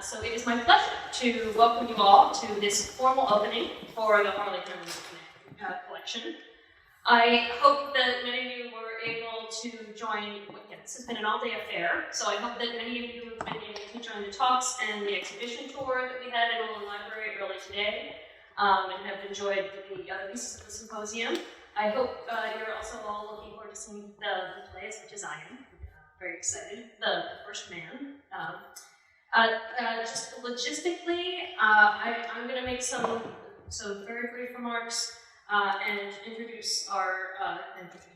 So it is my pleasure to welcome you all to this formal opening for the Harley collection. I hope that many of you were able to join. This has been an all-day affair, so I hope that many of you have been able to join the talks and the exhibition tour that we had at Olin Library early today, and have enjoyed the other pieces of the symposium. I hope you're also all looking forward to seeing the play as much as I am. Very excited. The First Man. Just logistically, I'm going to make some very brief remarks and introduce our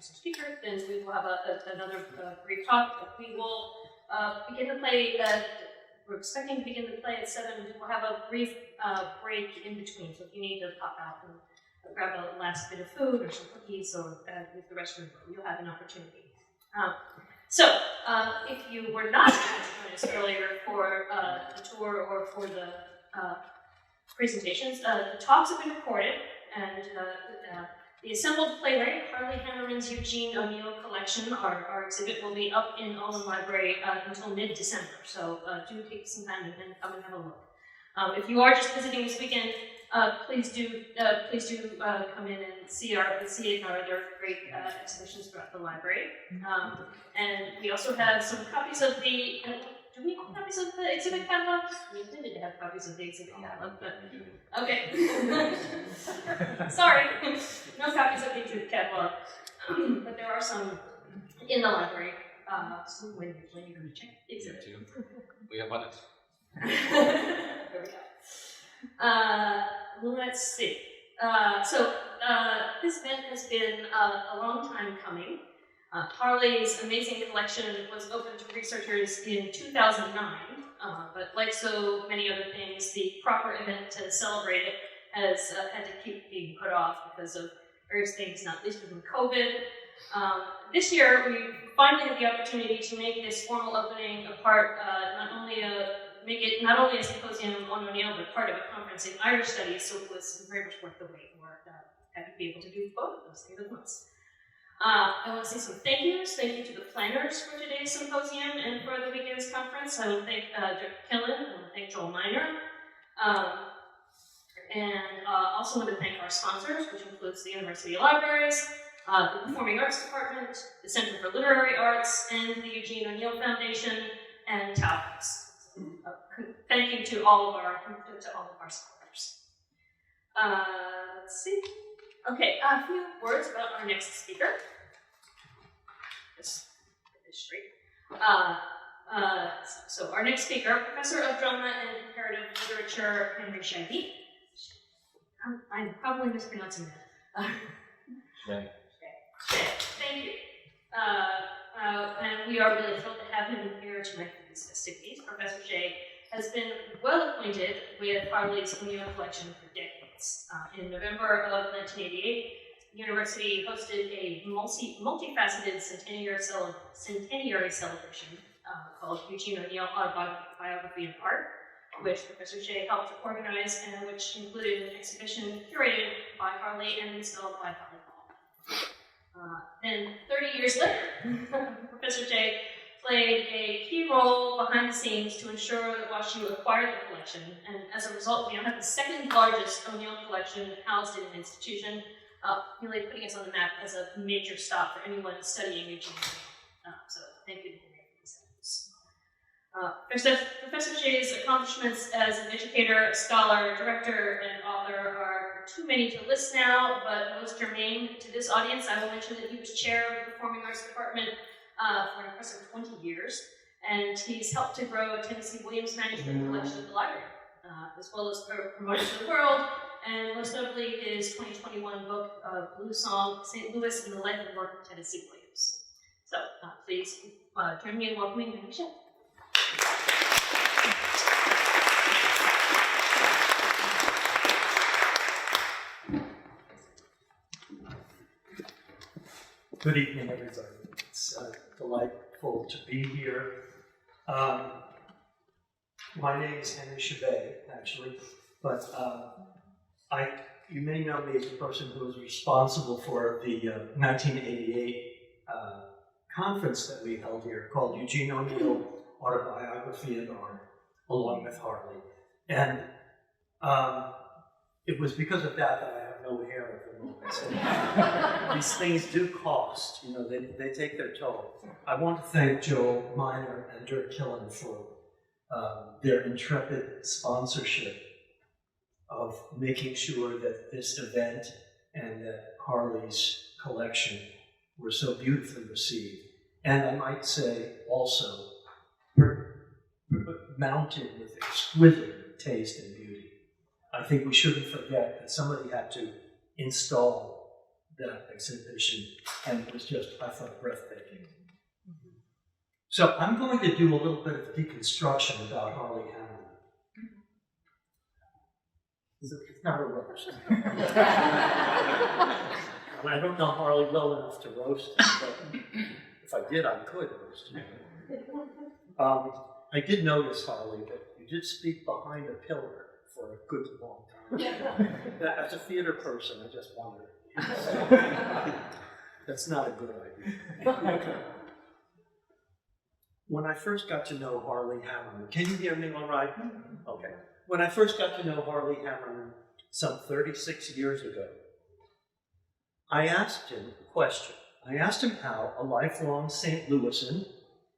speaker. Then we will have another brief talk. We will begin the play. We're expecting to begin the play at 7. We'll have a brief break in between. So if you need to pop out and grab a last bit of food or some cookies or use the restroom, you'll have an opportunity. So, if you were not able to join us earlier for the tour or for the presentations, the talks have been recorded, and the assembled playwright, Harley Hammerman's Eugene collection, our exhibit, will be up in Olin Library until mid-December, so do take some time and come and have a look. If you are just visiting this weekend, please do come in and see our other great exhibitions throughout the library. And we also have some copies of the. Do we have copies of the exhibit catalog? We intended to have copies of the exhibit catalog, but okay. Sorry, no copies of the exhibit catalog, but there are some in the library. So when you're going to check the exhibit. We have one. There we go. Let's see. This event has been a long time coming. Harley's amazing collection was open to researchers in 2009, but like so many other things, the proper event to celebrate it has had to keep being put off because of various things, not least of COVID. This year, we finally had the opportunity to make this formal opening a part, make it not only a symposium on O'Neill, but part of a conference in Irish studies, so it was very much worth the wait. We're happy to be able to do both of those things at once. I want to say some thank yous. Thank you to the planners for today's symposium and for the weekend's conference. I want to thank Dr. Killen, I want to thank Joel Miner, and also want to thank our sponsors, which includes the University Libraries, the Performing Arts Department, the Center for Literary Arts, and the Eugene O'Neill Foundation, and Taos. Thank you to all of our supporters. Let's see. Okay, a few words about our next speaker. Just get this straight. So our next speaker, Professor of Drama and Comparative Literature, Henry Shaggy. I'm probably mispronouncing that. Shaggy. Thank you. And we are really thrilled to have him here tonight for these festivities. Professor Shea has been well acquainted with Harley's O'Neill collection for decades. In November of 1988, the university hosted a multifaceted centenary celebration called Eugene O'Neill Autobiography and Art, which Professor Shea helped to organize and which included an exhibition curated by Harley and installed by Harley Hall. Then 30 years later, Professor Shea played a key role behind the scenes to ensure that WashU acquired the collection, and as a result, we now have the second largest O'Neill collection housed in an institution, really putting us on the map as a major stop for anyone studying Eugene. So thank you for these efforts. Professor Shea's accomplishments as an educator, scholar, director, and author are too many to list now, but most germane to this audience, I will mention that he was chair of the Performing Arts Department for an impressive 20 years, and he's helped to grow Tennessee Williams' manuscript collection at the library, as well as promote it to the world, and most notably his 2021 book, Blue Song, St. Louis and the Life and Work of Tennessee Williams. So please join me in welcoming Henry Shea. Good evening, everybody. It's delightful to be here. My name is Henry Shea, actually, but you may know me as the person who was responsible for the 1988 conference that we held here called Eugene O'Neill Autobiography and Art. along with Harley. And it was because of that I have no hair at the moment. So these things do cost, they take their toll. I want to thank Joel Miner and Dirk Killen for their intrepid sponsorship of making sure that this event and that Harley's collection were so beautifully received. And I might say also mounted with exquisite taste and beauty. I think we shouldn't forget that somebody had to install that exhibition, and it was just, I thought, breathtaking. So I'm going to do a little bit of deconstruction about Harley Hammerman. It's not a roast. I don't know Harley well enough to roast him, but if I did, I could roast him. I did notice, Harley, that you did speak behind a pillar for a good long time. As a theater person, I just wondered. That's not a good idea. When I first got to know Harley Hammerman, can you hear me all right? Okay. When I first got to know Harley Hammerman some 36 years ago, I asked him a question. I asked him how a lifelong St. Louisan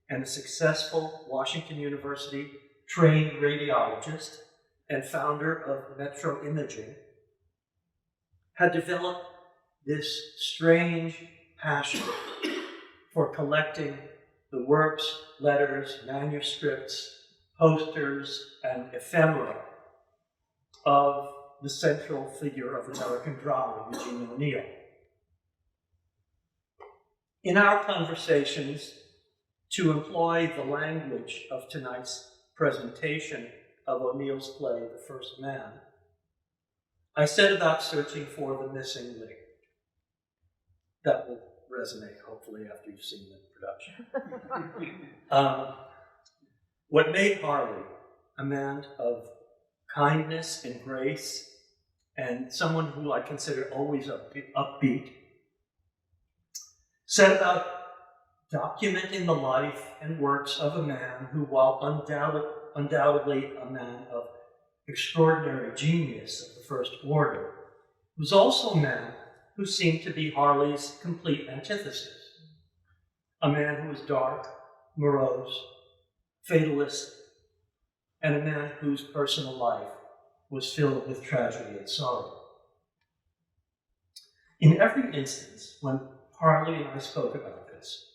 and a successful Washington University trained radiologist and founder of Metro Imaging had developed this strange passion for collecting the works, letters, manuscripts, posters, and ephemera of the central figure of American drama, Eugene O'Neill. In our conversations, to employ the language of tonight's presentation of O'Neill's play, The First Man, I set about searching for the missing link. That will resonate, hopefully, after you've seen the production. What made Harley a man of kindness and grace, and someone who I consider always upbeat, set about documenting the life and works of a man who, while undoubtedly a man of extraordinary genius of the first order, was also a man who seemed to be Harley's complete antithesis. A man who was dark, morose, fatalist, and a man whose personal life was filled with tragedy and sorrow. In every instance, when Harley and I spoke about this,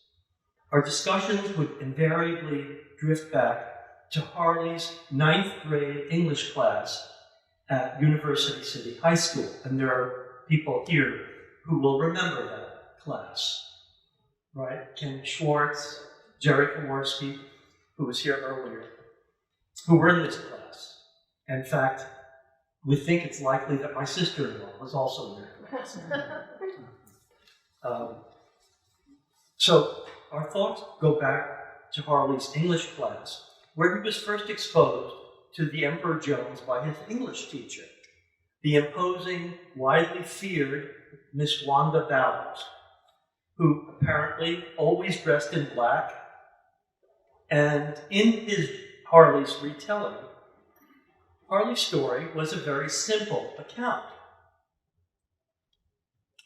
our discussions would invariably drift back to Harley's 9th grade English class at University City High School. And there are people here who will remember that class, right? Ken Schwartz, Jerry Kowarski, who was here earlier, who were in this class. In fact, we think it's likely that my sister-in-law was also in that class. So our thoughts go back to Harley's English class, where he was first exposed to the Emperor Jones by his English teacher, the imposing, widely feared Miss Wanda Bowers, who apparently always dressed in black. And in Harley's retelling, Harley's story was a very simple account,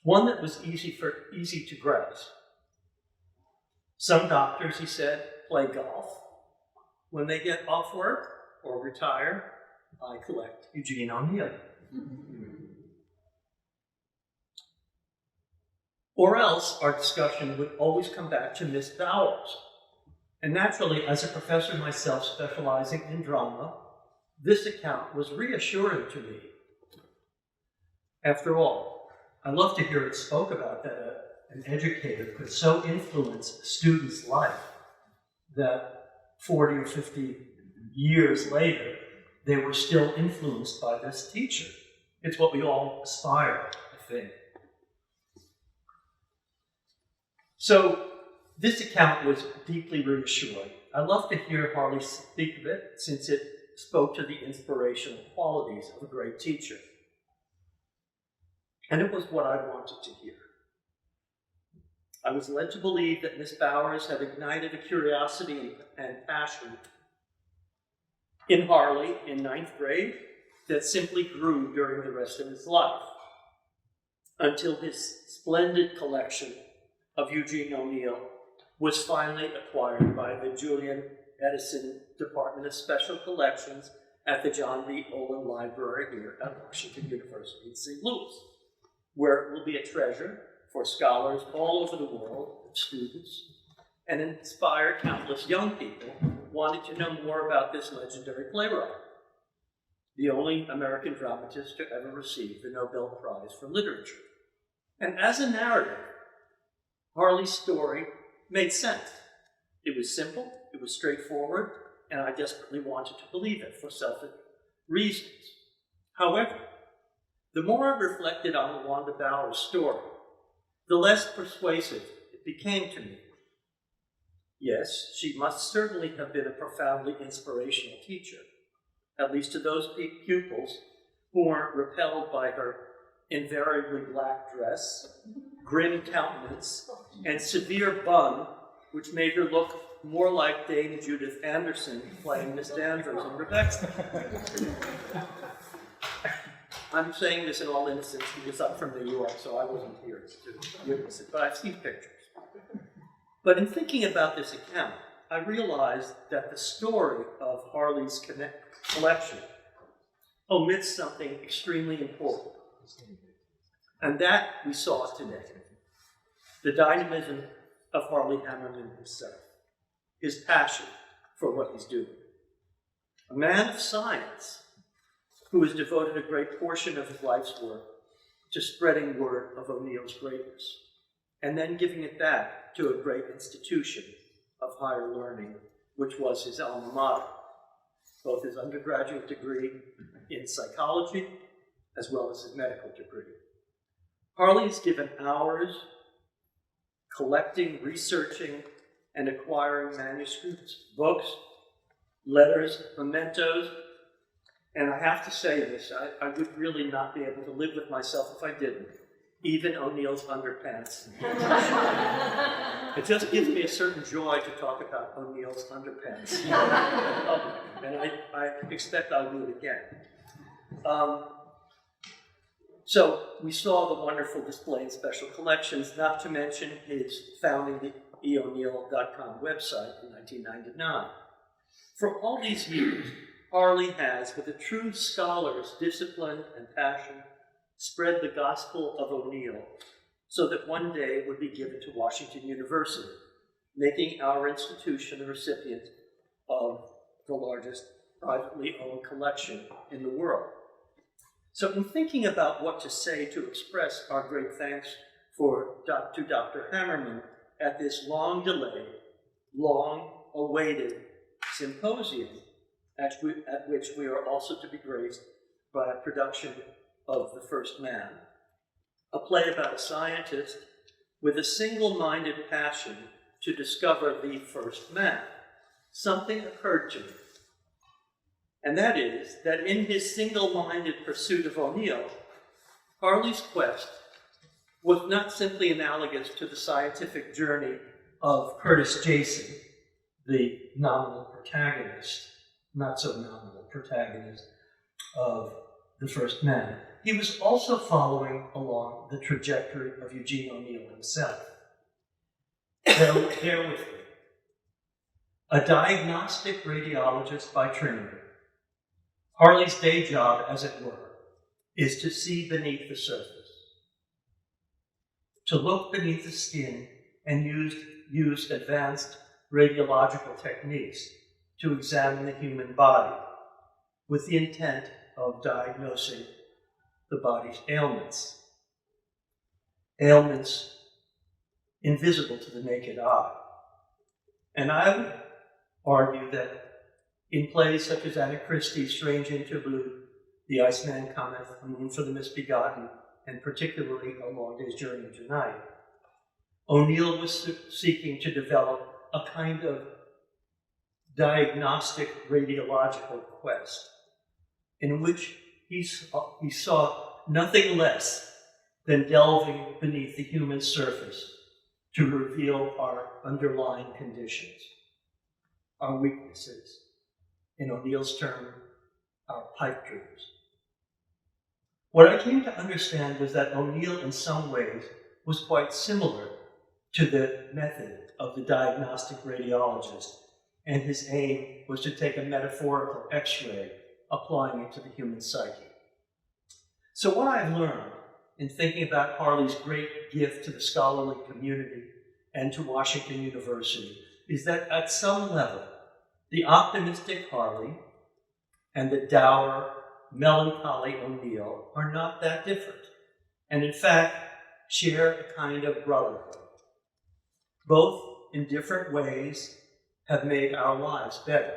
one that was easy to grasp. Some doctors, he said, play golf. When they get off work or retire, I collect Eugene O'Neill. Or else our discussion would always come back to Miss Bowers. And naturally, as a professor myself specializing in drama, this account was reassuring to me. After all, I love to hear it spoke about that an educator could so influence a student's life that 40 or 50 years later, they were still influenced by this teacher. It's what we all aspire, I think. So this account was deeply reassuring. I love to hear Harley speak of it, since it spoke to the inspirational qualities of a great teacher. And it was what I wanted to hear. I was led to believe that Miss Bowers had ignited a curiosity and passion in Harley in 9th grade that simply grew during the rest of his life until his splendid collection of Eugene O'Neill was finally acquired by the Julian Edison Department of Special Collections at the John B. Olin Library here at Washington University in St. Louis, where it will be a treasure for scholars all over the world, students, and inspire countless young people wanting to know more about this legendary playwright, the only American dramatist to ever receive the Nobel Prize for Literature. And as a narrative, Harley's story made sense. It was simple, it was straightforward, and I desperately wanted to believe it for selfish reasons. However, the more I reflected on Wanda Bauer's story, the less persuasive it became to me. Yes, she must certainly have been a profoundly inspirational teacher, at least to those pupils who weren't repelled by her invariably black dress, grim countenance, and severe bun, which made her look more like Dame Judith Anderson playing Miss Danvers in Rebecca. I'm saying this in all innocence because I'm from New York, so I wasn't here to witness it, but I've seen pictures. But in thinking about this account, I realized that the story of Harley's collection omits something extremely important. And that we saw today. The dynamism of Harley Hammerman himself. His passion for what he's doing. A man of science who has devoted a great portion of his life's work to spreading word of O'Neill's greatness, and then giving it back to a great institution of higher learning, which was his alma mater, both his undergraduate degree in psychology as well as his medical degree. Harley's given hours collecting, researching, and acquiring manuscripts, books, letters, mementos, and I have to say this, I would really not be able to live with myself if I didn't, even O'Neill's underpants. It just gives me a certain joy to talk about O'Neill's underpants. And I expect I'll do it again. So we saw the wonderful display in special collections, not to mention his founding the eoneil.com website in 1999. For all these years, Harley has, with a true scholar's discipline and passion, spread the gospel of O'Neill so that one day it would be given to Washington University, making our institution the recipient of the largest privately owned collection in the world. So in thinking about what to say to express our great thanks to Dr. Hammerman at this long-delayed, long-awaited symposium, at which we are also to be graced by a production of The First Man, a play about a scientist with a single-minded passion to discover the first man. Something occurred to me, and that is that in his single-minded pursuit of O'Neill, Harley's quest was not simply analogous to the scientific journey of Curtis Jason, the nominal protagonist, not so nominal protagonist of The First Man. He was also following along the trajectory of Eugene O'Neill himself. Bear with me. A diagnostic radiologist by training, Harley's day job, as it were, is to see beneath the surface, to look beneath the skin and use advanced radiological techniques to examine the human body with the intent of diagnosing the body's ailments. Ailments invisible to the naked eye. And I would argue that in plays such as Anna Christie's Strange Interlude, The Iceman Cometh, A Moon for the Misbegotten, and particularly A Long Day's Journey into Night, O'Neill was seeking to develop a kind of diagnostic radiological quest in which he saw nothing less than delving beneath the human surface to reveal our underlying conditions, our weaknesses, in O'Neill's term, our pipe dreams. What I came to understand was that O'Neill, in some ways, was quite similar to the method of the diagnostic radiologist, and his aim was to take a metaphorical X-ray, applying it to the human psyche. So what I've learned in thinking about Harley's great gift to the scholarly community and to Washington University is that at some level, the optimistic Harley and the dour, melancholy O'Neill are not that different, and in fact, share a kind of brotherhood. Both, in different ways, have made our lives better.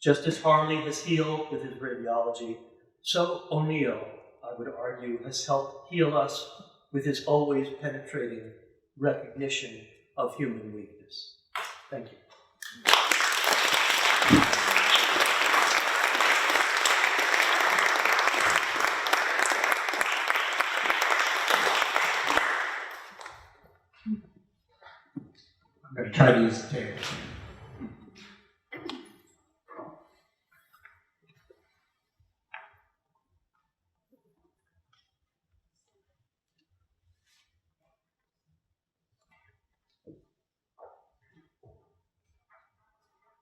Just as Harley has healed with his radiology, so O'Neill, I would argue, has helped heal us with his always penetrating recognition of human weakness. Thank you. I'm going to try to use the table.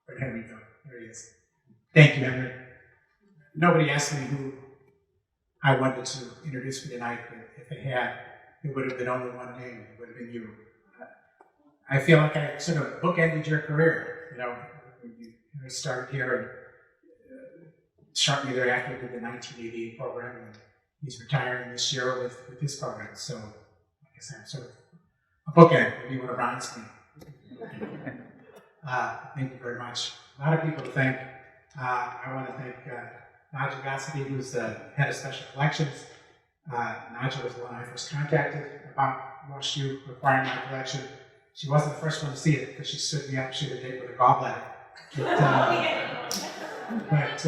But here we go. There he is. Thank you, Henry. Nobody asked me who I wanted to introduce me tonight, but if they had, it would have been only one name. It would have been you. I feel like I sort of bookended your career. You know, you started here and shortly thereafter did the 1988 program, and he's retiring this year with his program. So I guess I'm sort of a bookend, maybe one of Ron's me. Thank you very much. A lot of people to thank. I want to thank Nigel Gossedy, who's the head of special collections. Nigel was the one I first contacted about WashU requiring my collection. She wasn't the first one to see it because she stood me up, she had a date with a gallbladder. But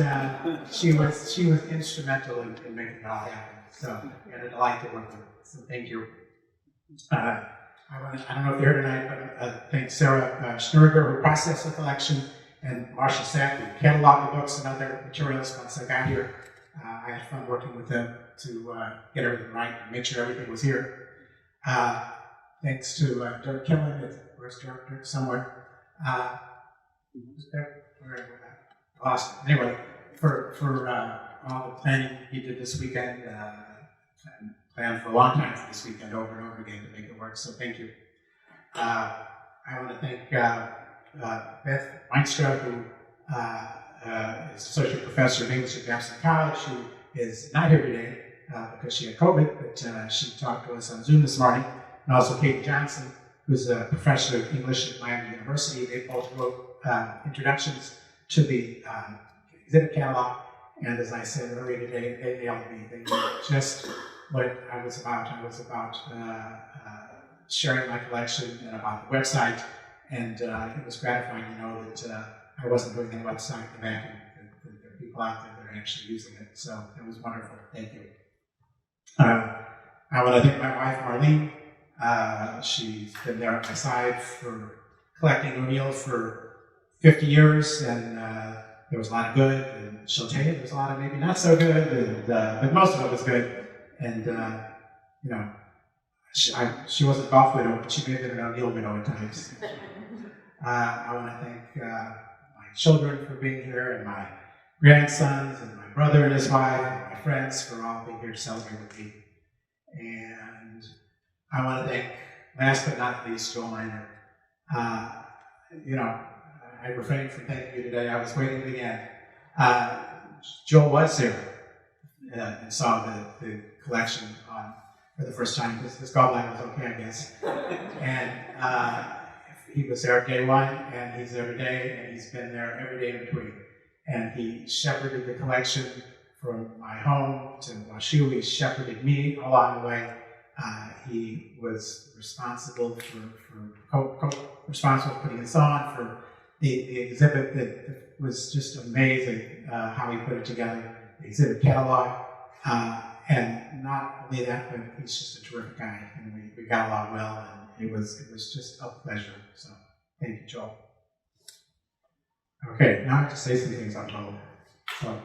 she was instrumental in making it all happen. So, and a delight to work with her. So thank you. I don't know if you're here tonight, but thank Sarah Schnurger, who processed the collection, and Marcia Sack, who cataloged the books and other materials once I got here. I had fun working with them to get everything right and make sure everything was here. Thanks to Dirk Killen, where's Dirk somewhere? Who's there? I lost it. Anyway, for all the planning he did this weekend, and planned for a long time for this weekend over and over again to make it work, so thank you. I want to thank Beth Weinstra, who is Associate Professor of English at Jackson College, who is not here today because she had COVID, but she talked to us on Zoom this morning. And also Katie Johnson, who's a professor of English at Miami University. They both wrote introductions to the exhibit catalog. And as I said earlier today, they nailed me. They knew just what I was about. I was about sharing my collection and about the website. And it was gratifying to know that I wasn't doing the website in the back, and there are people out there that are actually using it. So it was wonderful. Thank you. I want to thank my wife, Marlene. She's been there at my side for collecting O'Neill for 50 years, and there was a lot of good, and she'll tell you there was a lot of maybe not so good, and, but most of it was good. And, you know, she wasn't a golf widow, but she may have been an O'Neill widow at times. I want to thank my children for being here, and my grandsons, and my brother and his wife, and my friends for all being here to celebrate with me. And I want to thank, last but not least, Joel Miner. You know, I refrained from thanking you today. I was waiting to the end. Joel was there and saw the collection for the first time. His gallbladder was okay, I guess. And he was there day one, and he's there today, and he's been there every day in between. And he shepherded the collection from my home to WashU. He shepherded me along the way. He was responsible for responsible for putting this on, for the exhibit that was just amazing how he put it together, the exhibit catalog. And not only that, but he's just a terrific guy, and we got along well, and it was just a pleasure. So thank you, Joel. Okay, now I have to say some things I'm told. So,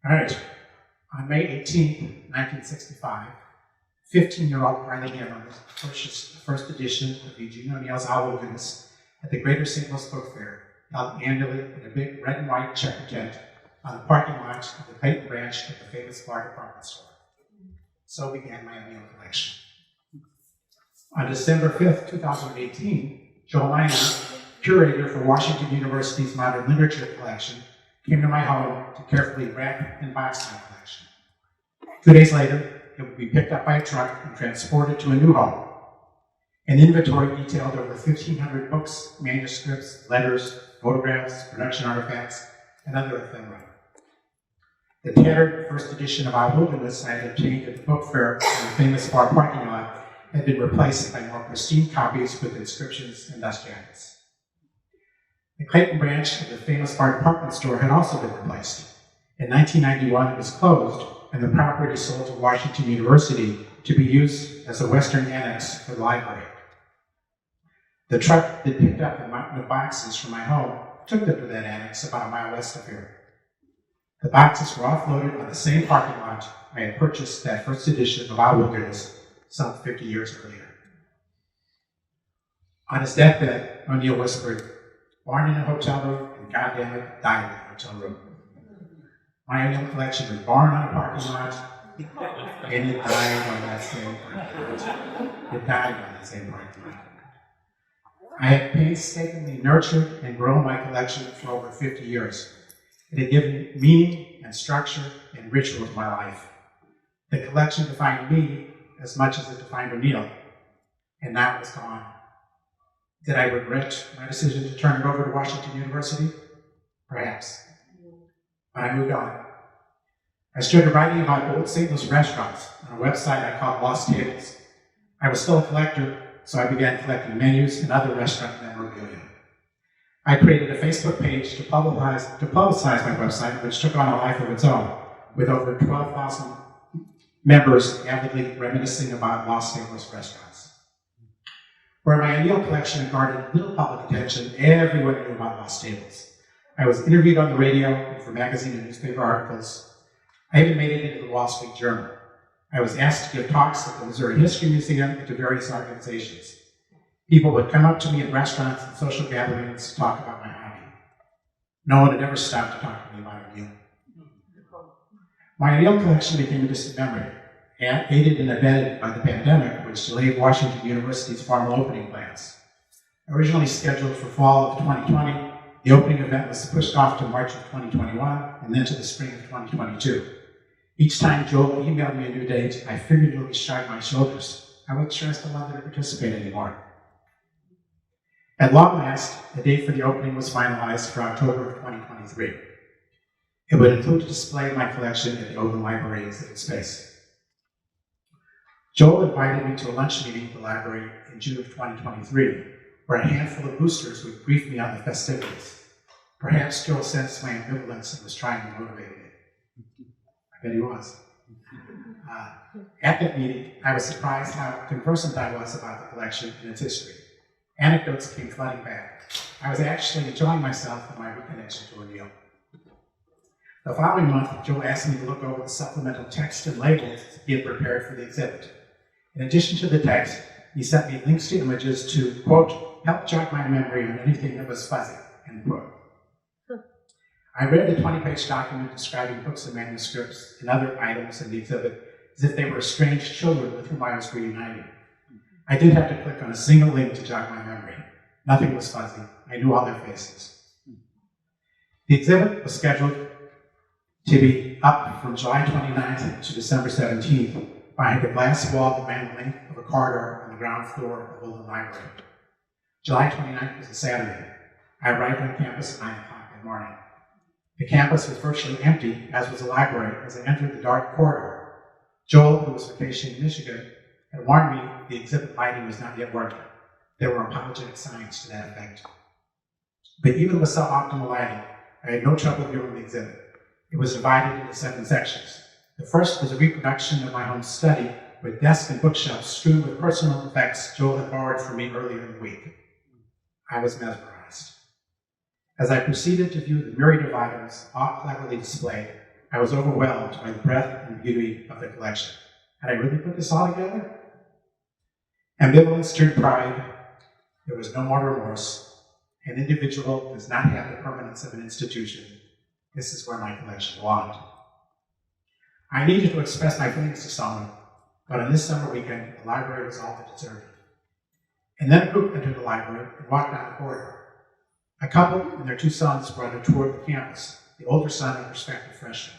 all right. On May 18th, 1965, 15-year-old Harley Hammerman purchased the first edition of Eugene O'Neill's Owl Goodness at the Greater St. Louis Book Fair, held annually in a big red and white checker tent on the parking lot of the Clayton branch of the famous bar department store. So began my O'Neill collection. On December 5th, 2018, Joel Miner, curator for Washington University's Modern Literature collection, came to my home to carefully wrap and box my collection. 2 days later, it would be picked up by a truck and transported to a new home. An inventory detailed over 1,500 books, manuscripts, letters, photographs, production artifacts, and other ephemera. The tattered first edition of Our Wilderness I had obtained at the book fair in the famous bar parking lot had been replaced by more pristine copies with inscriptions and dust jackets. The Clayton branch of the famous bar department store had also been replaced. In 1991, it was closed, and the property sold to Washington University to be used as a western annex for the library. The truck that picked up the mountain of boxes from my home took them to that annex about a mile west of here. The boxes were offloaded on the same parking lot I had purchased that first edition of Our Wilderness some 50 years earlier. On his deathbed, O'Neill whispered, "Born in a hotel room, and goddammit, died in a hotel room." My O'Neill collection was born on a parking lot, and it died on that same parking lot. It died on that same parking lot. I have painstakingly nurtured and grown my collection for over 50 years. It had given meaning and structure and ritual to my life. The collection defined me as much as it defined O'Neill, and now it's gone. Did I regret my decision to turn it over to Washington University? Perhaps. But I moved on. I started writing about old St. Louis restaurants on a website I called Lost Tables. I was still a collector, so I began collecting menus and other restaurant memorabilia. I created a Facebook page to publicize my website, which took on a life of its own, with over 12,000 members avidly reminiscing about Lost St. Louis restaurants. Where my O'Neill collection garnered little public attention, everyone knew about Lost Tables. I was interviewed on the radio and for magazine and newspaper articles. I even made it into the Wall Street Journal. I was asked to give talks at the Missouri History Museum and to various organizations. People would come up to me at restaurants and social gatherings to talk about my hobby. No one had ever stopped to talk to me about O'Neill. My O'Neill collection became a distant memory, aided and abetted by the pandemic, which delayed Washington University's formal opening plans. Originally scheduled for fall of 2020, the opening event was pushed off to March of 2021 and then to the spring of 2022. Each time Joel emailed me a new date, I figuratively shrugged my shoulders. I wasn't sure I still wanted to participate anymore. At long last, the date for the opening was finalized for October of 2023. It would include a display of my collection at the Open Library exhibit space. Joel invited me to a lunch meeting at the library in June of 2023, where a handful of boosters would brief me on the festivities. Perhaps Joel sensed my ambivalence and was trying to motivate me. I bet he was. At that meeting, I was surprised how conversant I was about the collection and its history. Anecdotes came flooding back. I was actually enjoying myself and my reconnection to O'Neill. The following month, Joel asked me to look over the supplemental text and labels he had prepared for the exhibit. In addition to the text, he sent me links to images to, quote, help jog my memory on anything that was fuzzy, end quote. I read the 20-page document describing books and manuscripts and other items in the exhibit as if they were estranged children with whom I was reuniting. I didn't have to click on a single link to jog my memory. Nothing was fuzzy. I knew all their faces. The exhibit was scheduled to be up from July 29th to December 17th behind a glass wall that ran the length of a corridor on the ground floor of Oldham Library. July 29th was a Saturday. I arrived on campus at 9 o'clock in the morning. The campus was virtually empty, as was the library, as I entered the dark corridor. Joel, who was vacationing in Michigan, had warned me the exhibit lighting was not yet working. There were apologetic signs to that effect. But even with suboptimal lighting, I had no trouble viewing the exhibit. It was divided into 7 sections. The first was a reproduction of my home study with desks and bookshelves strewn with personal effects Joel had borrowed from me earlier in the week. I was mesmerized. As I proceeded to view the myriad of items, all cleverly displayed, I was overwhelmed by the breadth and beauty of the collection. Had I really put this all together? Ambivalence turned pride. There was no more remorse. An individual does not have the permanence of an institution. This is where my collection belonged. I needed to express my feelings to someone, but on this summer weekend, the library was all but deserted. And then a group entered the library and walked down the corridor. A couple and their two sons were on a tour of the campus, the older son and prospective freshman.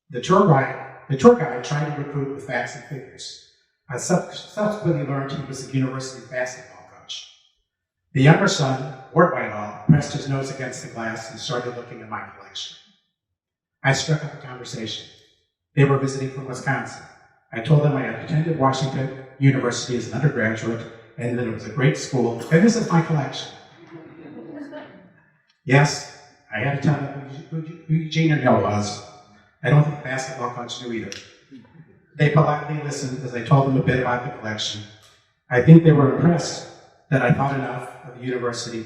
The tour guide tried to recruit with facts and figures. I subsequently learned he was the university's basketball coach. The younger son, bored by it all, pressed his nose against the glass and started looking at my collection. I struck up a conversation. They were visiting from Wisconsin. I told them I had attended Washington University as an undergraduate and that it was a great school, and this is my collection. Yes, I had to tell them who Eugene and Hill was. I don't think the basketball coach knew either. They politely listened as I told them a bit about the collection. I think they were impressed that I thought enough of the university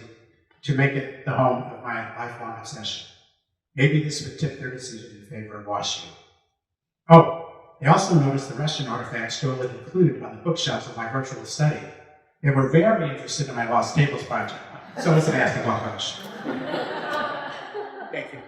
to make it the home of my lifelong obsession. Maybe this would tip their decision in favor of WashU. Oh, they also noticed the Russian artifacts Joel had included on the bookshelves of my virtual study. They were very interested in my Lost Tables project. So was the basketball coach. Thank you.